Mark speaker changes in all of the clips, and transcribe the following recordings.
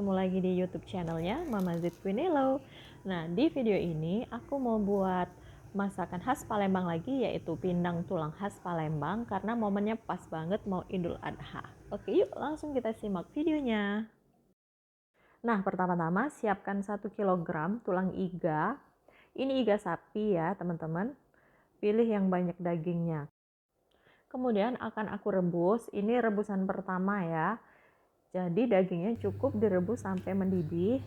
Speaker 1: ketemu lagi di YouTube channelnya Mama Zit Quinelo. Nah, di video ini aku mau buat masakan khas Palembang lagi, yaitu pindang tulang khas Palembang, karena momennya pas banget mau Idul Adha. Oke, yuk langsung kita simak videonya. Nah, pertama-tama siapkan 1 kilogram tulang iga. Ini iga sapi ya, teman-teman. Pilih yang banyak dagingnya. Kemudian akan aku rebus. Ini rebusan pertama ya. Jadi dagingnya cukup direbus sampai mendidih.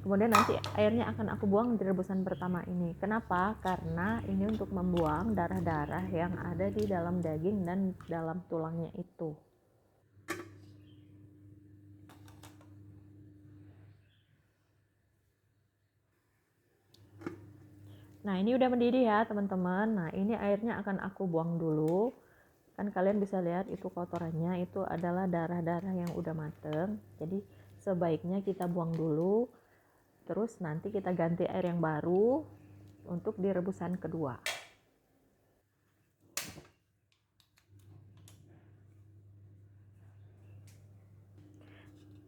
Speaker 1: Kemudian nanti airnya akan aku buang di rebusan pertama ini. Kenapa? Karena ini untuk membuang darah-darah yang ada di dalam daging dan dalam tulangnya itu. Nah, ini udah mendidih ya, teman-teman. Nah, ini airnya akan aku buang dulu. Kan kalian bisa lihat itu kotorannya, itu adalah darah-darah yang udah mateng. Jadi sebaiknya kita buang dulu. Terus nanti kita ganti air yang baru untuk di rebusan kedua.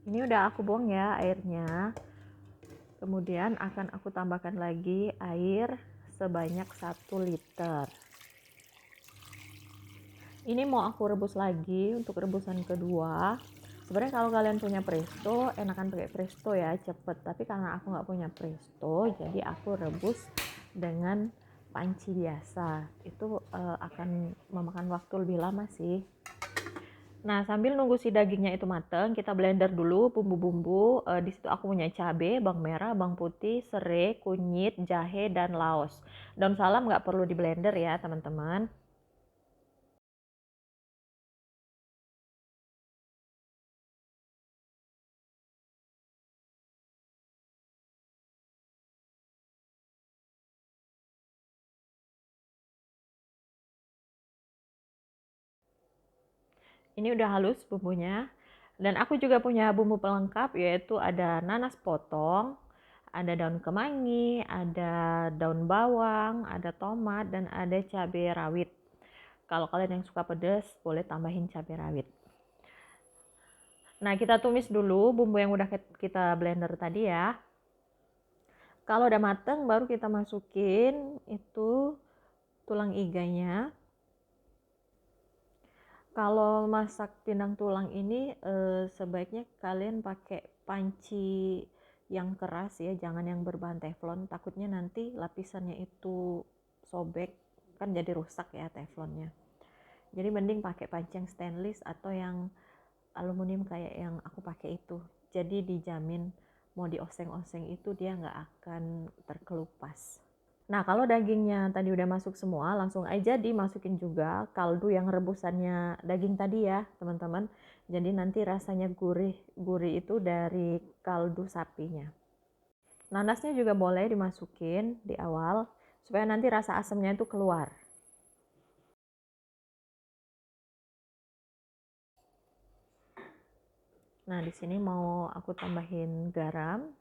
Speaker 1: Ini udah aku buang ya airnya. Kemudian akan aku tambahkan lagi air sebanyak 1 liter. Ini mau aku rebus lagi untuk rebusan kedua. Sebenarnya kalau kalian punya presto, enakan pakai presto ya, cepet. Tapi karena aku nggak punya presto, jadi aku rebus dengan panci biasa. Itu akan memakan waktu lebih lama sih. Nah, sambil nunggu si dagingnya itu mateng, kita blender dulu bumbu-bumbu. Di situ aku punya cabai, bawang merah, bawang putih, serai, kunyit, jahe, dan laos. Daun salam nggak perlu di blender ya, teman-teman. Ini udah halus bumbunya. Dan aku juga punya bumbu pelengkap, yaitu ada nanas potong, ada daun kemangi, ada daun bawang, ada tomat, dan ada cabai rawit. Kalau kalian yang suka pedas, boleh tambahin cabai rawit. Nah, kita tumis dulu bumbu yang udah kita blender tadi ya. Kalau udah mateng, baru kita masukin itu tulang iganya. Kalau masak pindang tulang ini sebaiknya kalian pakai panci yang keras ya, jangan yang berbahan teflon, takutnya nanti lapisannya itu sobek, kan jadi rusak ya teflonnya. Jadi mending pakai panci yang stainless atau yang aluminium kayak yang aku pakai itu. Jadi dijamin mau dioseng-oseng itu dia nggak akan terkelupas. Nah, kalau dagingnya tadi udah masuk semua, langsung aja dimasukin juga kaldu yang rebusannya daging tadi ya, teman-teman. Jadi nanti rasanya gurih itu dari kaldu sapinya. Nanasnya juga boleh dimasukin di awal, supaya nanti rasa asamnya itu keluar. Nah, di sini mau aku tambahin garam,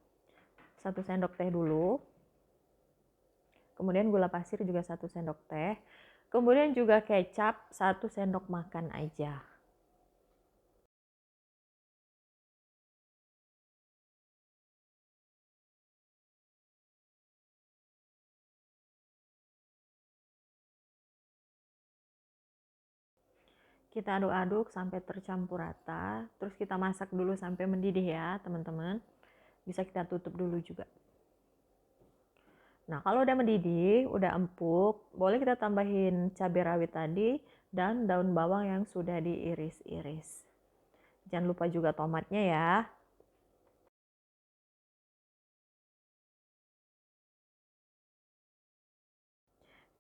Speaker 1: 1 sendok teh dulu. Kemudian gula pasir juga 1 sendok teh. Kemudian juga kecap 1 sendok makan aja. Kita aduk-aduk sampai tercampur rata. Terus kita masak dulu sampai mendidih ya, teman-teman. Bisa kita tutup dulu juga. Nah, kalau udah mendidih, udah empuk, boleh kita tambahin cabai rawit tadi dan daun bawang yang sudah diiris-iris. Jangan lupa juga tomatnya ya.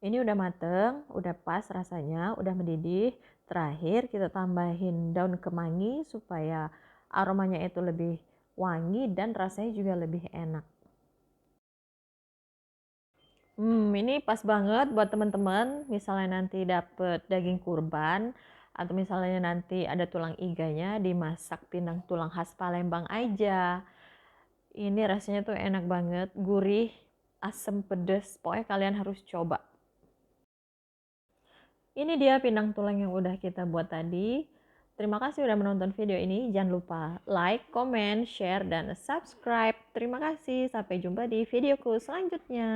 Speaker 1: Ini udah mateng, udah pas rasanya, udah mendidih. Terakhir kita tambahin daun kemangi supaya aromanya itu lebih wangi dan rasanya juga lebih enak. Ini pas banget buat teman-teman, misalnya nanti dapet daging kurban, atau misalnya nanti ada tulang iganya, dimasak pindang tulang khas Palembang aja. Ini rasanya tuh enak banget, gurih, asem, pedes, pokoknya kalian harus coba. Ini dia pindang tulang yang udah kita buat tadi. Terima kasih udah menonton video ini. Jangan lupa like, comment, share, dan subscribe. Terima kasih. Sampai jumpa di videoku selanjutnya.